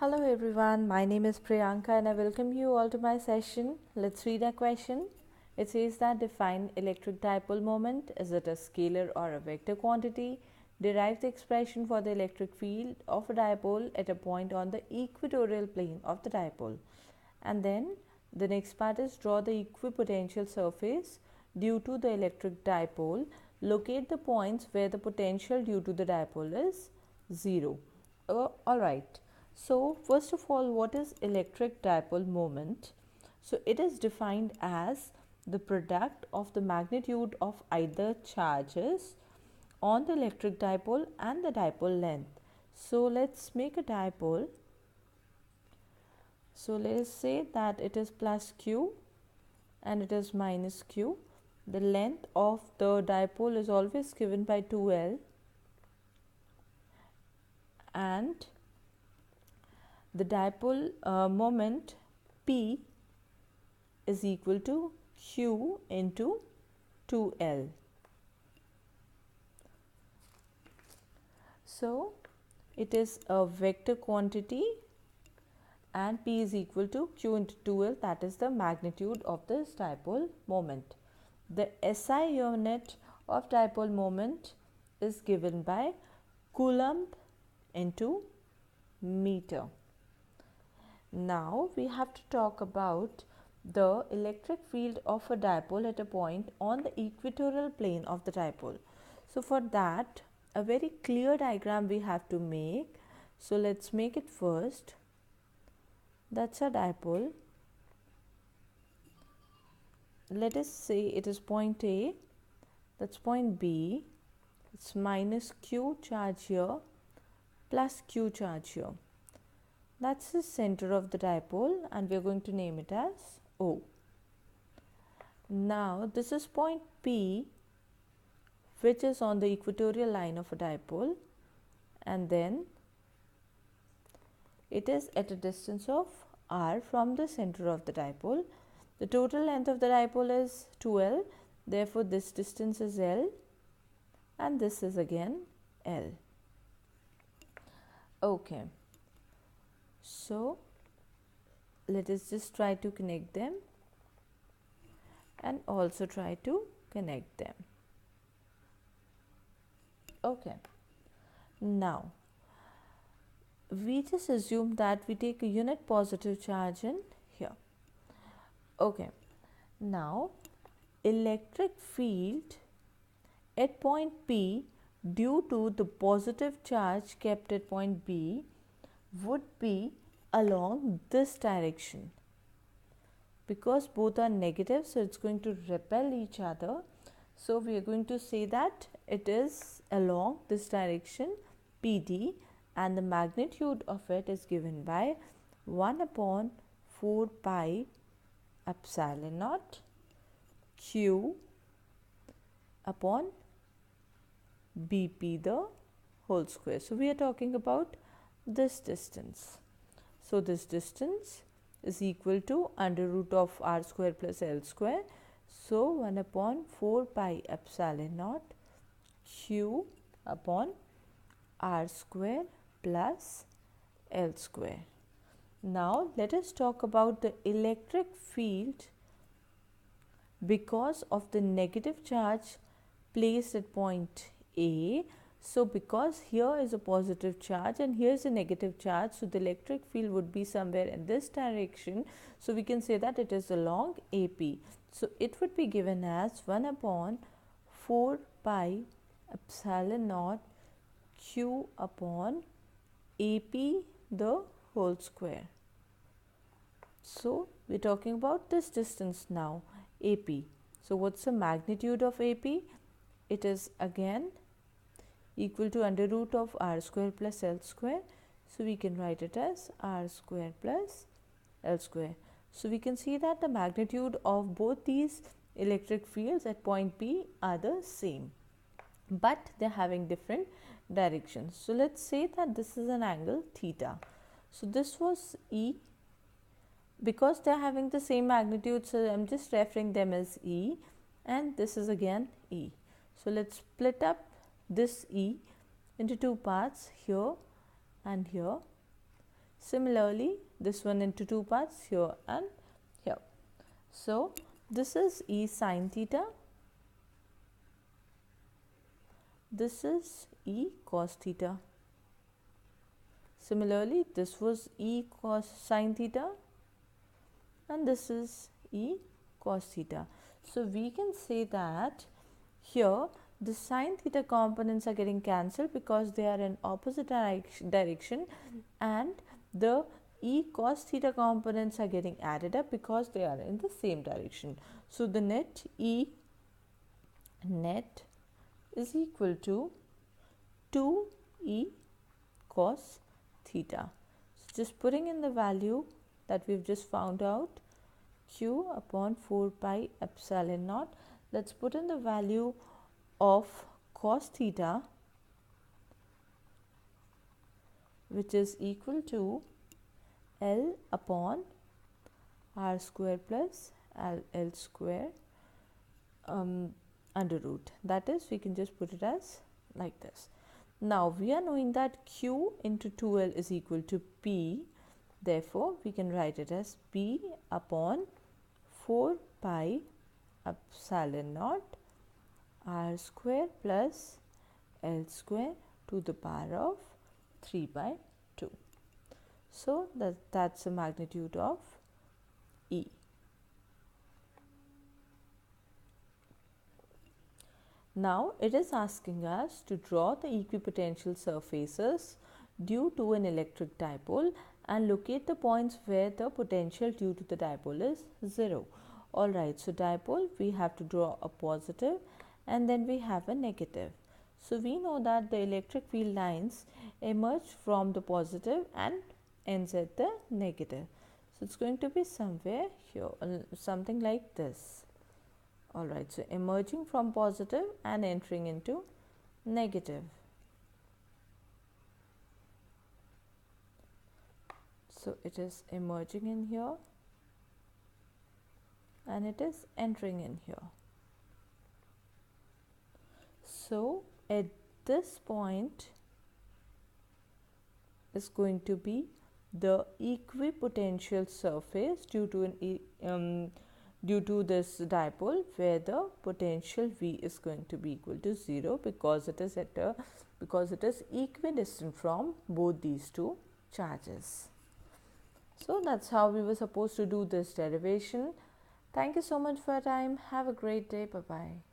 Hello everyone, my name is Priyanka and I welcome you all to my session. Let's read a question. It says that define electric dipole moment. Is it a scalar or a vector quantity? Derive the expression for the electric field of a dipole at a point on the equatorial plane of the dipole. And then the next part is draw the equipotential surface due to the electric dipole. Locate the points where the potential due to the dipole is 0. Alright. So, first of all, what is electric dipole moment? So, it is defined as the product of the magnitude of either charges on the electric dipole and the dipole length. So, let's make a dipole. So, let us say that it is plus q and it is minus q. The length of the dipole is always given by 2L, and the dipole moment P is equal to Q into 2L. So, it is a vector quantity and P is equal to Q into 2L, that is the magnitude of this dipole moment. The SI unit of dipole moment is given by Coulomb into meter. Now we have to talk about the electric field of a dipole at a point on the equatorial plane of the dipole. So for that, a very clear diagram we have to make. So let's make it first. That's a dipole. Let us say it is point A, that's point B, it's minus Q charge here plus Q charge here. That's the center of the dipole and we are going to name it as O. Now this is point P, which is on the equatorial line of a dipole, and then it is at a distance of r from the center of the dipole. The total length of the dipole is 2L, therefore this distance is L and this is again L. Okay. So, let us just try to connect them and also try to connect them. Okay. Now, we just assume that we take a unit positive charge in here. Okay. Now, electric field at point P due to the positive charge kept at point B would be along this direction, because both are negative, so it's going to repel each other. So we are going to say that it is along this direction PD, and the magnitude of it is given by 1 upon 4 pi epsilon naught Q upon BP the whole square. So we are talking about this distance. So this distance is equal to under root of r square plus L square. So 1 upon 4 pi epsilon naught Q upon r square plus L square. Now let us talk about the electric field because of the negative charge placed at point A. So because here is a positive charge and here is a negative charge, so the electric field would be somewhere in this direction. So we can say that it is along AP. So it would be given as 1 upon 4 pi epsilon naught Q upon AP the whole square. So we are talking about this distance now, AP. So what's the magnitude of AP? It is again equal to under root of r square plus L square. So we can write it as r square plus L square. So we can see that the magnitude of both these electric fields at point P are the same, but they are having different directions. So let's say that this is an angle theta. So this was E. Because they are having the same magnitude, so I am just referring them as E, and this is again E. So let's split up this E into two parts, here and here. Similarly, this one into two parts, here and here. So this is E sin theta, this is E cos theta. Similarly, this was E cos sin theta and this is E cos theta. So we can say that here the sin theta components are getting cancelled because they are in opposite direction, and the E cos theta components are getting added up because they are in the same direction. So the net E net is equal to 2E cos theta. So just putting in the value that we've just found out, q upon 4 pi epsilon naught. Let's put in the value of cos theta, which is equal to L upon r square plus L square under root. That is, we can just put it as like this. Now we are knowing that q into 2L is equal to P. Therefore, we can write it as P upon 4 pi epsilon naught r square plus L square to the power of 3 by 2. So that's the magnitude of E. Now it is asking us to draw the equipotential surfaces due to an electric dipole and locate the points where the potential due to the dipole is 0. Alright, so dipole, we have to draw a positive and then we have a negative. So we know that the electric field lines emerge from the positive and ends at the negative. So it's going to be somewhere here, something like this. Alright, so emerging from positive and entering into negative. So it is emerging in here and it is entering in here. So at this point is going to be the equipotential surface due to this dipole, where the potential V is going to be equal to 0 because it is equidistant from both these two charges. So that's how we were supposed to do this derivation. Thank you so much for your time. Have a great day. Bye bye.